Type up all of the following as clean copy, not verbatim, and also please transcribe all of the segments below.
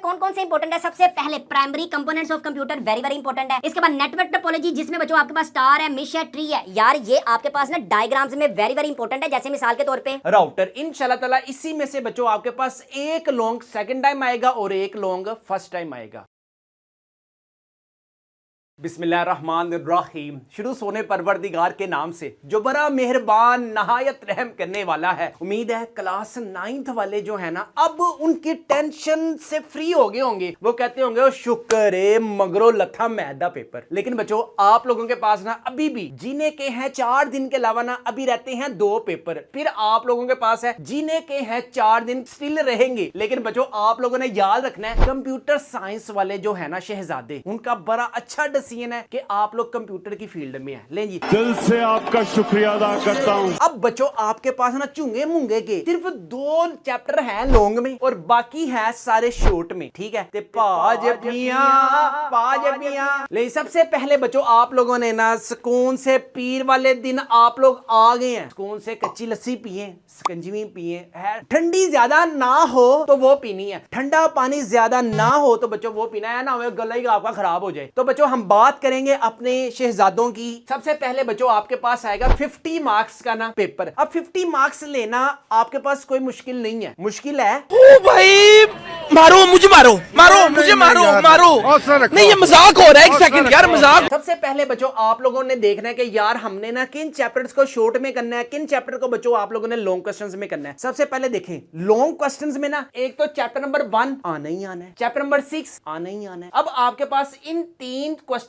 कौन कौन से इंपॉर्टेंट है? सबसे पहले primary components of computer, very very important है। इसके बाद नेटवर्क टोपोलॉजी, जिसमें बच्चों आपके पास स्टार है, मेश है, ट्री है। यार ये आपके पास ना डायग्राम्स में वेरी वेरी इंपॉर्टेंट है। जैसे मिसाल के तौर पे राउटर, इंशाल्लाह ताला इसी में से बच्चों आपके पास एक लॉन्ग सेकंड टाइम आएगा और एक लॉन्ग फर्स्ट टाइम आएगा। बिस्मिल्लाहिर्रहमानिर्रहीम। शुरू सोने परवरदिगार के नाम से जो बड़ा मेहरबान नहायत रहम करने वाला है। उम्मीद है क्लास 9th वाले जो है ना अब उनकी टेंशन से फ्री हो गए होंगे। वो कहते होंगे ओ शुक्र है मगरो लथा मैदा पेपर। लेकिन बच्चों आप लोगों के पास ना अभी भी जीने के हैं 4 दिन के अलावा ना अभी रहते हैं 2 पेपर। फिर आप लोगों के पास है जीने के हैं 4 दिन स्टिल रहेंगे। लेकिन बच्चों आप लोगों ने याद रखना है कंप्यूटर साइंस वाले जो है ना शहजादे, उनका बड़ा अच्छा सीन है कि आप लोग कंप्यूटर की फील्ड में हैं। ले जी दिल से आपका शुक्रिया अदा करता हूं। अब बच्चों आपके पास ना चुंगे मुंगे के सिर्फ 2 चैप्टर हैं लॉन्ग में और बाकी है सारे शॉर्ट में। ठीक है ते पाज पिया ले। सबसे पहले बच्चों आप लोगों ने ना सुकून से पीर वाले दिन आप लोग आ गए हैं। सुकून से कच्ची लस्सी पिए, शिकंजवी पिए। ठंडी ज्यादा ना हो तो वो पीनी है, ठंडा पानी ज्यादा ना हो तो बच्चों वो पीना है ना, गला ही आपका खराब हो जाए। तो बच्चों हम बात करेंगे अपने शहजादों की। सबसे पहले बच्चों आपके पास आएगा 50 मार्क्स का ना पेपर। अब 50 मार्क्स लेना आपके पास कोई मुश्किल नहीं है। मुश्किल है ओ भाई मारो मुझे, मारो मुझे, मारो नहीं ये मजाक हो रहा है। एक सेकंड यार, मजाक। सबसे पहले बच्चों आप लोगों ने देखना है कि यार हमने ना किन चैप्टर्स को शॉर्ट में करना है, किन चैप्टर को बच्चों आप लोगों ने लॉन्ग क्वेश्चंस में करना है। सबसे पहले देखें लॉन्ग क्वेश्चंस में ना एक तो चैप्टर नंबर 1 आना ही आना है, चैप्टर नंबर 6 आना ही आना है। अब आपके पास इन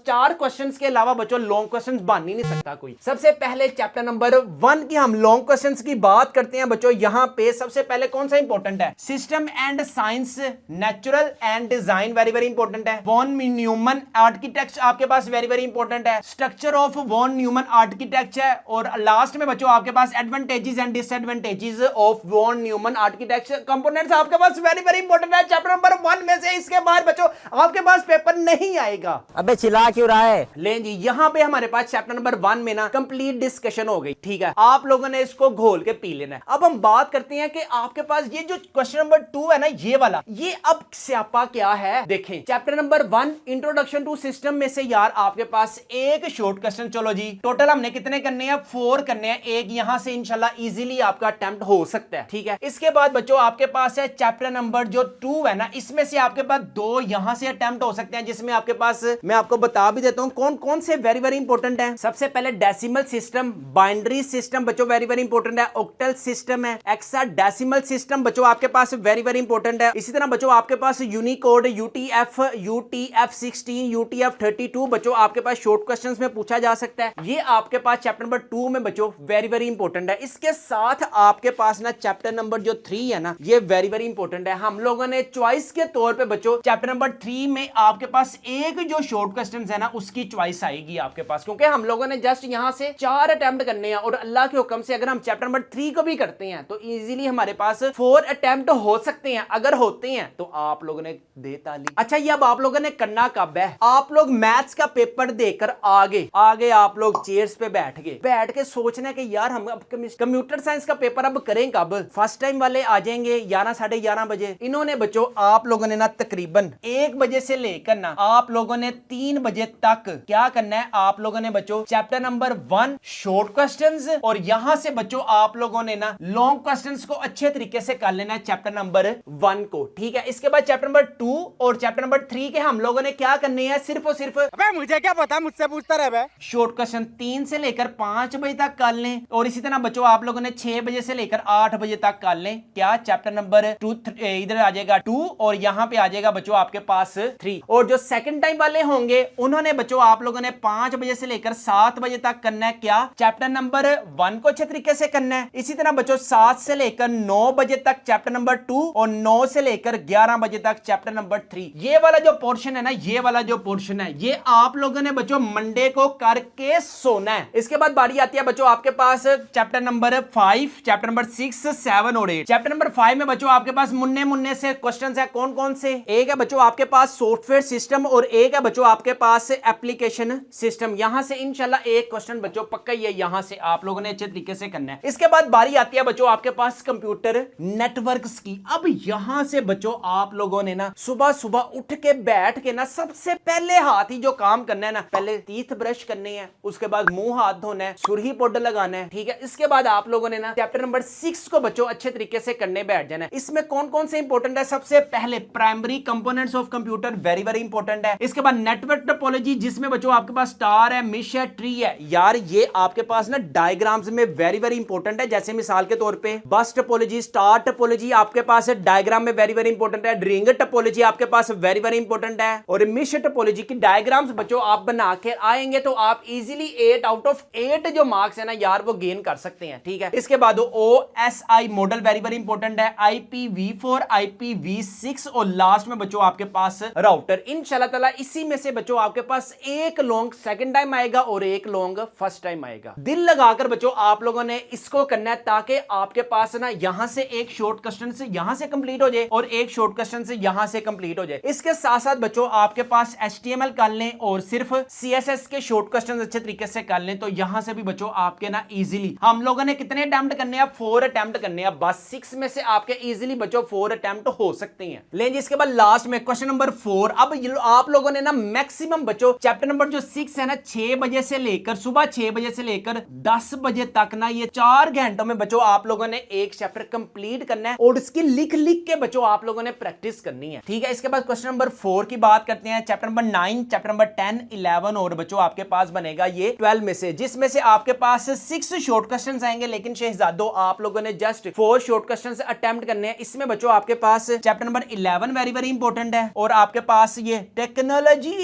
4 क्वेश्चंस के अलावा बच्चों लॉन्ग क्वेश्चंस बन ही नहीं सकता कोई। सबसे पहले चैप्टर नंबर 1 की हम लॉन्ग क्वेश्चंस की बात करते हैं बच्चों। यहां पे सबसे पहले कौन सा इंपॉर्टेंट है? System and science, natural and design very very important है। वॉन न्यूमन आर्किटेक्चर आपके पास वेरी वेरी इंपॉर्टेंट है। Structure of von Neumann architecture है। और लास्ट में बच्चों आपके पास advantages and disadvantages of von Neumann architecture components आपके पास वेरी वेरी इंपॉर्टेंट है चैप्टर नंबर 1 में से। इसके बाद बच्चों आपके पास पेपर नहीं आएगा। अबे चिल्ला क्यों रहा है? ले जी यहाँ पे हमारे पास चैप्टर नंबर 1 में ना कंप्लीट डिस्कशन हो गई। ठीक है आप लोगों ने इसको घोल के पी लेना है। अब हम बात करते हैं कि आपके पास ये जो क्वेश्चन नंबर 2 है ना ये वाला, ये अब स्यापा क्या है देखें। Chapter number 1 introduction to system में से यार आपके पास एक शॉर्ट क्वेश्चन। चलो जी टोटल हमने कितने करने हैं? 4 करने हैं। एक यहां से इंशाल्लाह इजीली आपका अटेम्प्ट हो सकता है। ठीक है इसके बाद बच्चों आपके पास है चैप्टर नंबर जो 2 है ना, इसमें से आपके पास 2 यहां से अटेम्प्ट हो सकते हैं, जिसमें आपके पास मैं आपको बता भी देता हूं कौन कौन से वेरी वेरी इंपॉर्टेंट है। सबसे पहले डेसिमल सिस्टम, बाइनरी सिस्टम बच्चों वेरी वेरी इंपॉर्टेंट है। ऑक्टल सिस्टम है, हेक्साडेसिमल सिस्टम बच्चों आपके पास वेरी वेरी इंपॉर्टेंट है। इसी तरह बच्चों आपके पास यूनिकोड, UTF-16, UTF-32 बच्चों आपके पास शॉर्ट क्वेश्चंस में पूछा जा सकता है। ये आपके पास चैप्टर नंबर 2 में बच्चों वेरी वेरी इंपॉर्टेंट है। इसके साथ आपके पास ना चैप्टर नंबर जो 3 है ना ये वेरी वेरी इंपॉर्टेंट है। हम लोगों ने चॉइस के तौर पे बच्चों चैप्टर नंबर 3 में आपके पास एक जो शॉर्ट क्वेश्चंस है ना उसकी चॉइस आएगी आपके पास, क्योंकि हम लोगों ने जस्ट यहां से 4 अटेम्प्ट करने हैं और अल्लाह के हुक्म से अगर हम चैप्टर नंबर 3 को भी करते हैं तो इजीली हमारे पास 4 अटेम्प्ट हो सकते हैं। अगर होते हैं तो आप लोगों ने दे ताली। अच्छा ये अब आप लोगों ने करना कब है? आप लोग मैथ्स का पेपर देकर आगे आप लोग चेयर्स पे बैठ के सोचना कि यार हम अब कंप्यूटर साइंस का पेपर अब करें कब। फर्स्ट टाइम वाले आ जाएंगे 11 साढ़े 11 बजे। इन्होंने बच्चों आप लोगों ने ना तकरीबन 1 बजे से लेकर ना आप लोगों ने 3 बजे तक क्या करना है? आप लोगों ने बच्चों चैप्टर नंबर 1 शॉर्ट क्वेश्चंस और यहां से बच्चों आप लोगों ने ना लॉन्ग क्वेश्चंस को अच्छे तरीके से कर लेना है चैप्टर नंबर 1 को। ठीक है इसके बाद चैप्टर नंबर 2 और चैप्टर नंबर 3 के हम लोगों ने क्या करने हैं? सिर्फ और सिर्फ अबे मुझे क्या पता, मुझसे पूछता रहे। शॉर्ट क्वेश्चन 3 से लेकर 5 बजे तक कर लें और इसी तरह बच्चों आप लोगों ने 6 बजे से लेकर 8 बजे तक कर लें। क्या चैप्टर नंबर 2 इधर आ जाएगा 2 और यहां पे आ जाएगा बच्चों आपके पास 3। और जो सेकंड टाइम वाले होंगे उन्होंने बच्चों आप लोगों ने 5 बजे से लेकर 7 बजे तक करना है। क्या चैप्टर नंबर 1 को अच्छे तरीके से करना है। इसी तरह बच्चों 7 से लेकर 9 बजे तक चैप्टर नंबर 2 और 9 से लेकर 11 बजे तक चैप्टर नंबर 3। ये वाला जो पोर्शन है ना, ये वाला जो पोर्शन है ये आप लोगों ने बच्चों मंडे को करके सोना है। इसके बाद बारी आती है बच्चों आपके पास चैप्टर नंबर 5, चैप्टर नंबर 6, 7 और 8। चैप्टर नंबर 5 में बच्चों आपके पास मुन्ने मुन्ने से क्वेश्चंस है। कौन कौन से? एक है बच्चों आपके पास सॉफ्टवेयर सिस्टम और एक है बच्चों आपके पास पास एप्लीकेशन सिस्टम, यहां से इंशाल्लाह एक क्वेश्चन बच्चों पक्का ही है, यहां से आप लोगों ने अच्छे तरीके से करना है। इसके बाद बारी आती है बच्चों आपके पास कंप्यूटर नेटवर्क्स की। अब यहां से बच्चों आप लोगों ने ना सुबह सुबह उठ के बैठ के ना सबसे पहले हाथ ही जो काम करना है ना, पहले टीथ ब्रश करने हैं, उसके बाद मुंह हाथ धोना है, सुरही पाउडर लगाना है, ठीक है। इसके बाद आप लोगों ने ना चैप्टर नंबर 6 को बच्चों अच्छे तरीके से करने बैठ जाना है। इसमें कौन कौन से इंपॉर्टेंट है, सबसे पहले primary components of computer, very very important है। इसके बाद नेटवर्क टोपोलॉजी, जिसमें बच्चों आपके पास स्टार है, मिश है, ट्री है। यार ये आपके पास ना डायग्राम्स में वेरी वेरी इंपॉर्टेंट है। जैसे मिसाल के तौर पे बस टोपोलॉजी, स्टार टोपोलॉजी आपके पास है, डायग्राम में वेरी वेरी इंपॉर्टेंट है। रिंग टोपोलॉजी आपके पास वेरी वेरी इंपॉर्टेंट है। और मिश टोपोलॉजी की डायग्राम्स बच्चों आप बना के आएंगे तो आप इजीली 8 आउट ऑफ 8 जो मार्क्स है ना यार वो गेन कर सकते हैं, ठीक है। इसके बाद OSI model very very important है, IPv4, IPv6 और लास्ट में बच्चों आपके पास राउटर। इंशाल्लाह ताला इसी में से बच्चों आपके पास एक लॉन्ग सेकंड टाइम आएगा और एक लॉन्ग फर्स्ट टाइम आएगा। दिल लगाकर बच्चों आप लोगों ने इसको करना है ताकि आपके पास ना यहां से एक शॉर्ट क्वेश्चन से यहां से कंप्लीट हो जाए और एक शॉर्ट क्वेश्चन से यहां से कंप्लीट हो जाए। इसके साथ साथ बच्चों आपके पास HTML कर लें और सिर्फ CSS के शॉर्ट क्वेश्चन अच्छे तरीके से कर लें तो यहां से भी बच्चों आपके ना इजीली, हम लोगों ने कितने अटेम्प्ट करने हैं, 4 अटेम्प्ट करने हैं, बस 6 में से आपके इजीली बच्चों 4 अटेम्प्ट हो सकते हैं। लेकिन इसके बाद लास्ट में क्वेश्चन नंबर 4। अब आप लोगों ने ना मैक्सिमम बच्चों चैप्टर नंबर जो 6 है ना 6 बजे से लेकर सुबह 6 बजे से लेकर 10 बजे तक ना ये 4 घंटों में बच्चों आप लोगों ने एक चैप्टर कंप्लीट करना है और इसकी लिख लिख के बच्चों आप लोगों ने प्रैक्टिस करनी है, ठीक है। इसके बाद क्वेश्चन नंबर 4 की बात करते हैं। चैप्टर नंबर 9, चैप्टर नंबर 10, 11 और बच्चों आपके पास बनेगा ये 12 में से, जिसमें से आपके पास 6 शॉर्ट क्वेश्चंस आएंगे। लेकिन शहजादों आप लोगों ने जस्ट 4 शॉर्ट क्वेश्चंस अटेम्प्ट करने हैं। इसमें बच्चों आपके पास chapter number 11 very very important है और आपके पास ये टेक्नोलॉजी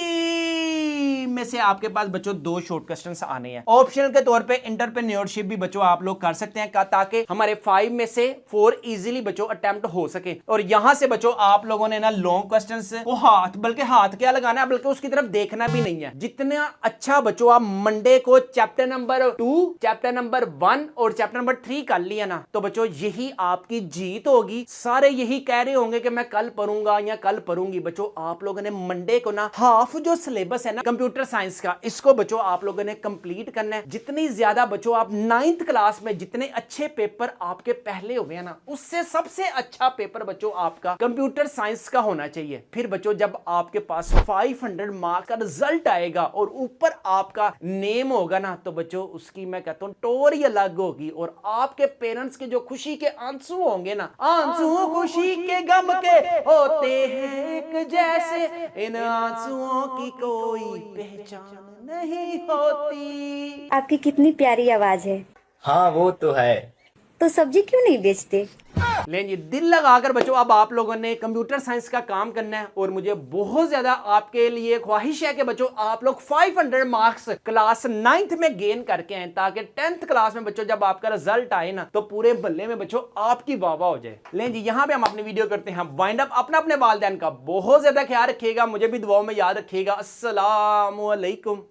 में से आपके पास बच्चों 2 शॉर्ट क्वेश्चंस आने हैं। ऑप्शनल के तौर पे एंटरप्रेन्योरशिप भी बच्चों आप लोग कर सकते हैं ताकि हमारे 5 में से 4 इजीली बच्चों अटेम्प्ट हो सके। और यहां से बच्चों आप लोगों ने ना लॉन्ग क्वेश्चंस को हाथ क्या लगाना है, बल्कि उसकी तरफ देखना भी नहीं है। जितना अच्छा बच्चों आप मंडे को चैप्टर नंबर 2, चैप्टर नंबर 1 और चैप्टर नंबर 3 कर लिया ना तो बच्चों यही आपकी जीत होगी। सारे यही कह रहे होंगे कि मैं कल पढ़ूंगा या कल पढ़ूंगी। बच्चों आप लोगों ने मंडे को ना हाफ जो सिलेबस है ना कंप्यूटर साइंस का, इसको बच्चों आप लोगों ने कंप्लीट करना है। जितनी ज्यादा बच्चों आप 9th क्लास में जितने अच्छे पेपर आपके पहले हो गए ना, उससे सबसे अच्छा पेपर बच्चों आपका कंप्यूटर साइंस का होना चाहिए। फिर बच्चों जब आपके पास 500 मार्क्स का रिजल्ट आएगा और ऊपर आपका नेम होगा ना तो बच्चों उसकी मैं कहता हूं टोरी अलग होगी और आपके पेरेंट्स के जो खुशी के आंसू होंगे ना, आंसू खुशी के गम के होते हैं एक जैसे, इन आंसुओं की कोई पहचान नहीं होती। आपकी कितनी प्यारी आवाज है। हाँ वो तो है। तो सब्जी क्यों नहीं बेचते? लेकिन ये दिल लगाकर बच्चों अब आप लोगों ने कंप्यूटर साइंस का काम करना है और मुझे बहुत ज्यादा आपके लिए ख्वाहिश है कि बच्चों आप लोग 500 मार्क्स क्लास 9th में गेन करके आए ताकि 10th क्लास में बच्चों जब आपका रिजल्ट आए ना तो पूरे बल्ले में बच्चों आपकी वाह वाह हो जाए। लेकिन जी यहाँ पे हम अपनी वीडियो करते हैं वाइंड अप। अपने वालिदैन का बहुत ज्यादा ख्याल रखिएगा, मुझे भी दुआओं में याद रखिएगा। अस्सलाम वालेकुम।